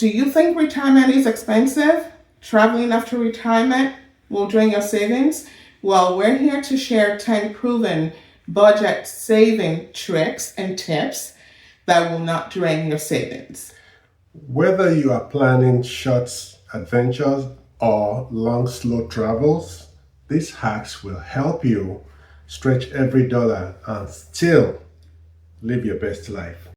Do you think retirement is expensive? Traveling after retirement will drain your savings? Well, we're here to share 10 proven budget saving tricks and tips that will not drain your savings. Whether you are planning short adventures or long, slow travels, these hacks will help you stretch every dollar and still live your best life.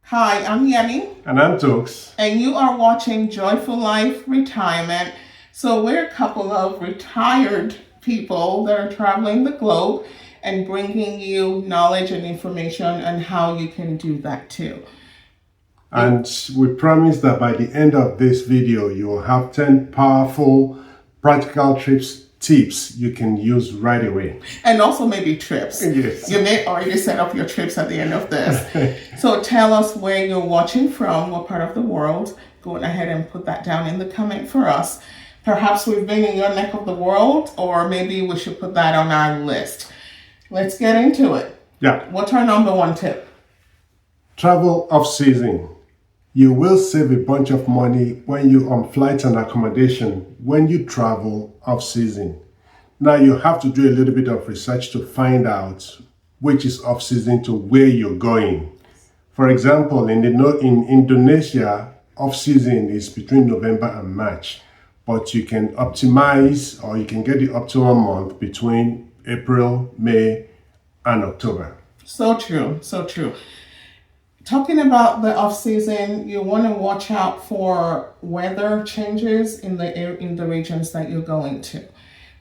Hi, I'm Yemi. And I'm Tokes. And you are watching Joyful Life Retirement. So we're a couple of retired people that are traveling the globe and bringing you knowledge and information on how you can do that too. And we promise that by the end of this video, you will have 10 powerful practical tips you can use right away. And also maybe trips. Yes. You may already set up your trips at the end of this. So tell us where you're watching from, what part of the world. Go ahead and put that down in the comment for us. Perhaps we've been in your neck of the world, or maybe we should put that on our list. Let's get into it. Yeah. What's our number one tip? Travel off-season. You will save a bunch of money when you're on flights and accommodation when you travel off-season. Now you have to do a little bit of research to find out which is off-season to where you're going. For example, in Indonesia, off-season is between November and March, but you can optimize or you can get the optimum month between April, May, and October. So true, so true. Talking about the off season, you want to watch out for weather changes in the regions that you're going to.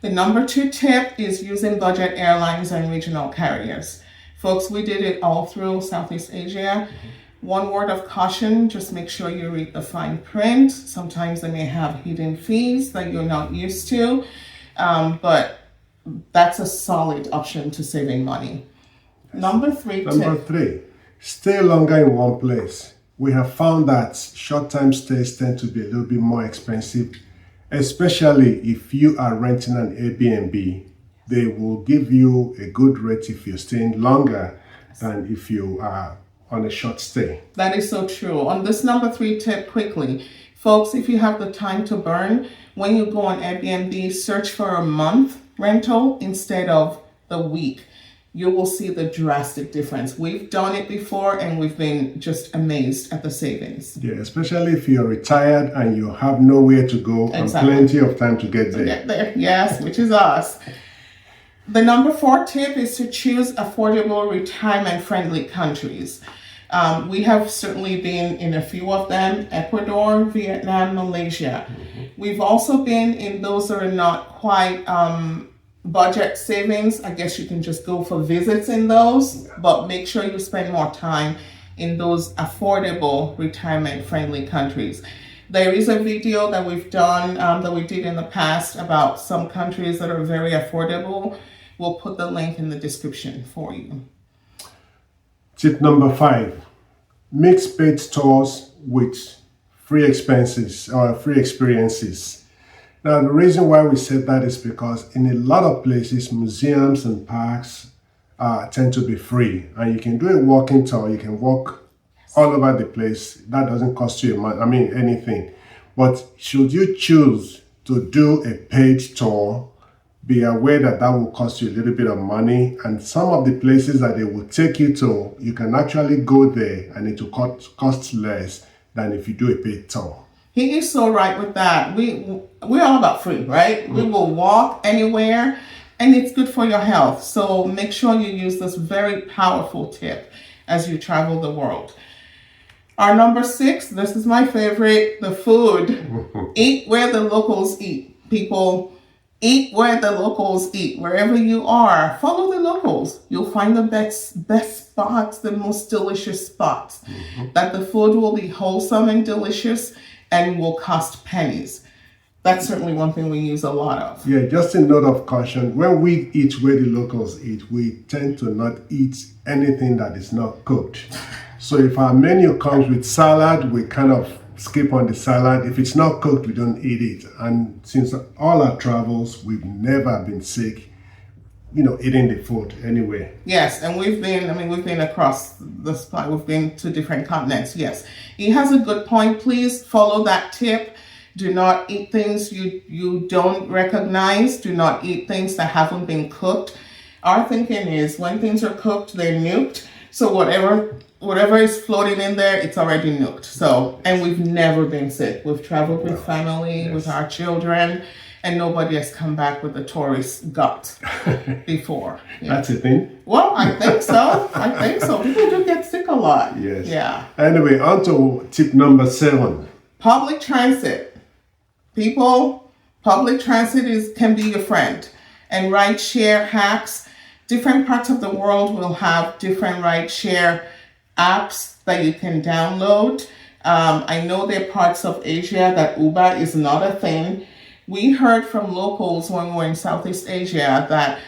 The number 2 tip is using budget airlines and regional carriers. Folks, we did it all through Southeast Asia. One word of caution, just make sure you read the fine print. Sometimes they may have hidden fees that you're not used to, but that's a solid option to saving money. Number 3 tip. Number 3. Stay longer in one place. We have found that short-time stays tend to be a little bit more expensive, especially if you are renting an Airbnb. They will give you a good rate if you're staying longer than if you are on a short stay. That is so true. On this number 3 tip, quickly, folks, if you have the time to burn, when you go on Airbnb, search for a month rental instead of the week. You will see the drastic difference. We've done it before and we've been just amazed at the savings. Yeah, especially if you're retired and you have nowhere to go and plenty of time to get there. Yes, which is us. The number 4 tip is to choose affordable retirement-friendly countries. We have certainly been in a few of them: Ecuador, Vietnam, Malaysia. We've also been in those that are not quite budget savings. I guess you can just go for visits in those, but make sure you spend more time in those affordable retirement-friendly countries. There is a video that we've done, that we did in the past about some countries that are very affordable. We'll put the link in the description for you. Tip number 5. Mix paid tours with free expenses or free experiences. Now, the reason why we said that is because in a lot of places, museums and parks tend to be free. And you can do a walking tour. You can walk all over the place. That doesn't cost you anything. But should you choose to do a paid tour, be aware that that will cost you a little bit of money. And some of the places that they will take you to, you can actually go there and it will cost less than if you do a paid tour. He is so right with that. We're all about free, right? We will walk anywhere and it's good for your health. So make sure you use this very powerful tip as you travel the world. Our number 6, this is my favorite, the food. Eat where the locals eat. People, eat where the locals eat. Wherever you are, follow the locals. You'll find the best spots, the most delicious spots. That the food will be wholesome and delicious and will cost pennies. That's certainly one thing we use a lot of. Yeah, just a note of caution. When we eat where the locals eat, we tend to not eat anything that is not cooked. So if our menu comes with salad, we kind of skip on the salad. If it's not cooked, we don't eat it. And since all our travels, we've never been sick eating the food anyway. Yes, and we've been across the spot. We've been to different continents. Yes, he has a good point. Please follow that tip. Do not eat things you don't recognize. Do not eat things that haven't been cooked. Our thinking is when things are cooked, they're nuked. So whatever is floating in there, it's already nuked. So, and we've never been sick. We've traveled with family, with our children, and nobody has come back with a tourist gut before. Yeah. That's a thing? Well, I think so. People do get sick a lot. Yes. Yeah. Anyway, on to tip number 7. Public transit. People, public transit can be your friend. And ride share hacks. Different parts of the world will have different ride share apps that you can download. I know there are parts of Asia that Uber is not a thing. We heard from locals when we were in Southeast Asia that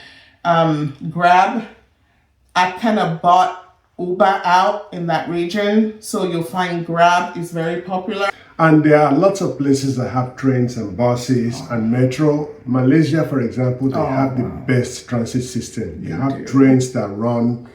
Grab, I kind of bought Uber out in that region. So you'll find Grab is very popular. And there are lots of places that have trains and buses and metro. Malaysia, for example, they have the best transit system. You have trains that run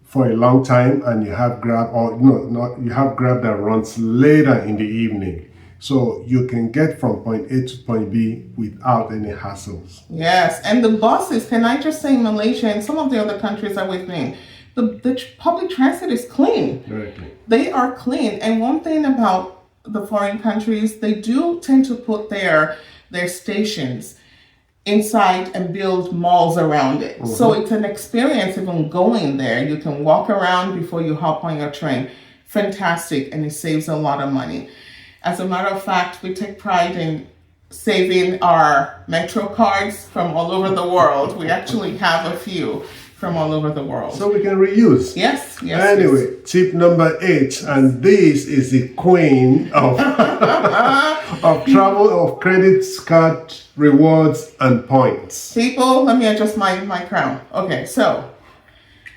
for a long time, and you have Grab, you have Grab that runs later in the evening. So you can get from point A to point B without any hassles. Yes, and the buses, can I just say Malaysia and some of the other countries that we've been, the public transit is clean. Very clean. They are clean. And one thing about the foreign countries, they do tend to put their stations inside and build malls around it. Mm-hmm. So it's an experience even going there. You can walk around before you hop on your train. Fantastic, and it saves a lot of money. As a matter of fact, we take pride in saving our Metro cards from all over the world. We actually have a few from all over the world. So we can reuse. Yes. Anyway, tip number 8, and this is the queen of of travel, of credit card rewards and points. People, let me adjust my crown. Okay, so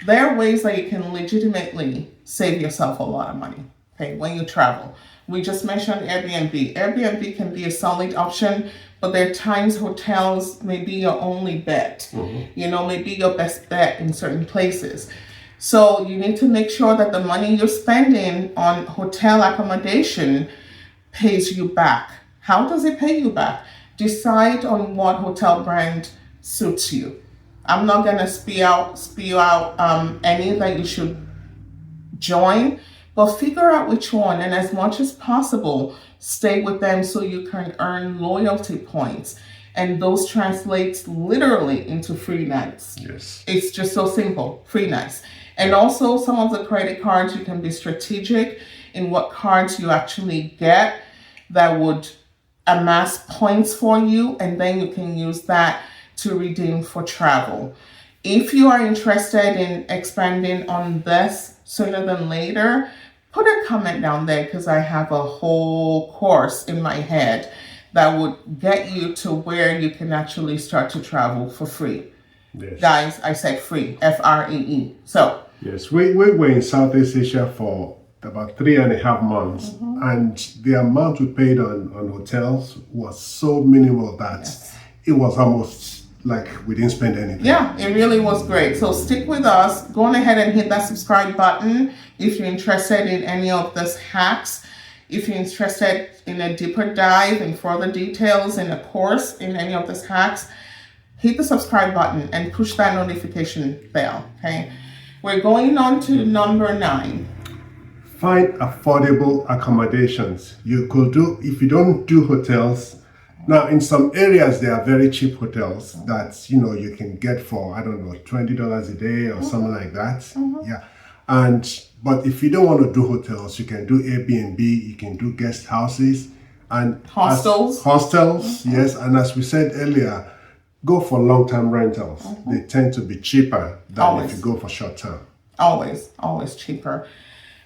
there are ways that you can legitimately save yourself a lot of money, okay, when you travel. We just mentioned Airbnb. Airbnb can be a solid option, but there are times hotels may be your only bet. Mm-hmm. Maybe your best bet in certain places. So you need to make sure that the money you're spending on hotel accommodation pays you back. How does it pay you back? Decide on what hotel brand suits you. I'm not gonna spew out any that you should join, but figure out which one, and as much as possible, stay with them so you can earn loyalty points. And those translates literally into free nights. Yes. It's just so simple, free nights. And also some of the credit cards, you can be strategic in what cards you actually get that would amass points for you, and then you can use that to redeem for travel. If you are interested in expanding on this sooner than later, put a comment down there, because I have a whole course in my head that would get you to where you can actually start to travel for free. Yes. Guys, I said free, Free. So. Yes, we were in Southeast Asia for about 3.5 months, mm-hmm. and the amount we paid on hotels was so minimal that it was almost like we didn't spend anything. Yeah, it really was great. So stick with us. Go on ahead and hit that subscribe button if you're interested in any of these hacks. If you're interested in a deeper dive and further details in a course in any of these hacks, hit the subscribe button and push that notification bell, okay? We're going on to number 9. Find affordable accommodations. You could do, if you don't do hotels, now in some areas there are very cheap hotels that you can get for, I don't know, $20 a day or something like that. Mm-hmm. Yeah. But if you don't want to do hotels, you can do Airbnb, you can do guest houses and hostels. Mm-hmm. Yes. And as we said earlier, go for long-term rentals. Mm-hmm. They tend to be cheaper than if you go for short-term. Always cheaper.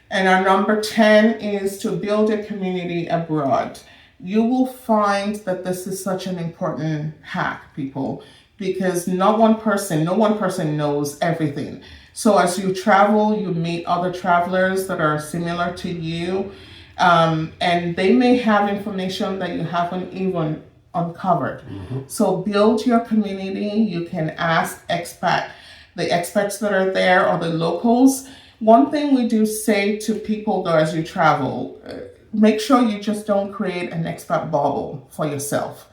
And our number 10 is to build a community abroad. You will find that this is such an important hack, people, because no one person knows everything. So as you travel, you meet other travelers that are similar to you, and they may have information that you haven't even uncovered. So build your community. You can ask the expats that are there or the locals. One thing we do say to people though as you travel, make sure you just don't create an expat bubble for yourself.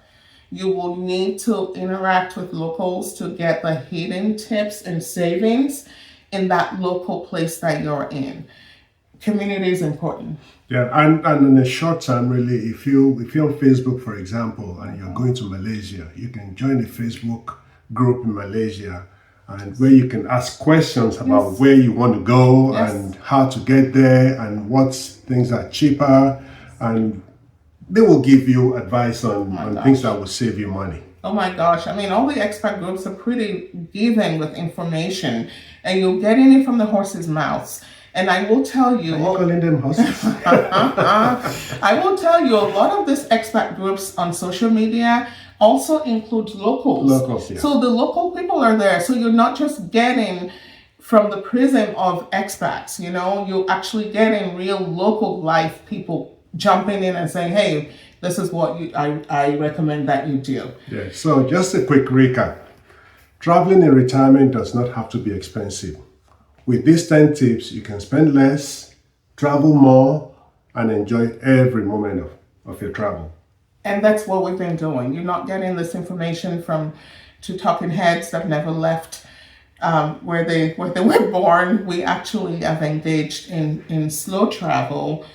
You will need to interact with locals to get the hidden tips and savings in that local place that you're in. Community is important. Yeah, and in the short term, really, if you're on Facebook, for example, and you're going to Malaysia, you can join a Facebook group in Malaysia, and where you can ask questions about where you want to go and how to get there and what things are cheaper, and they will give you advice on things that will save you money. Oh my gosh. I mean, all the expat groups are pretty given with information, and you're getting it from the horse's mouths. And I will tell you... Are you calling them horses? I will tell you, a lot of these expat groups on social media also include locals. Locals, yeah. So the local people are there. So you're not just getting from the prism of expats, you're actually getting real local life people jumping in and saying, hey, this is what I recommend that you do. Yeah, so just a quick recap. Traveling in retirement does not have to be expensive. With these 10 tips, you can spend less, travel more, and enjoy every moment of your travel. And that's what we've been doing. You're not getting this information from two talking heads that never left where they were born. We actually have engaged in slow travel.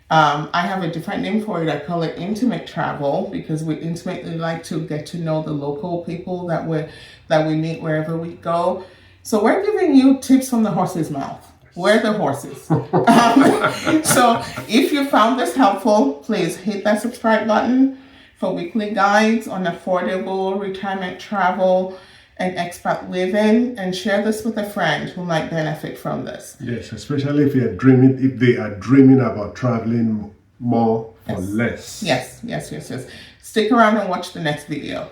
I have a different name for it. I call it intimate travel because we intimately like to get to know the local people that we meet wherever we go. So we're giving you tips from the horse's mouth. We're the horses. So if you found this helpful, please hit that subscribe button for weekly guides on affordable retirement travel and expat living, and share this with a friend who might benefit from this. Yes, especially if they are dreaming about traveling more for less. Yes. Stick around and watch the next video.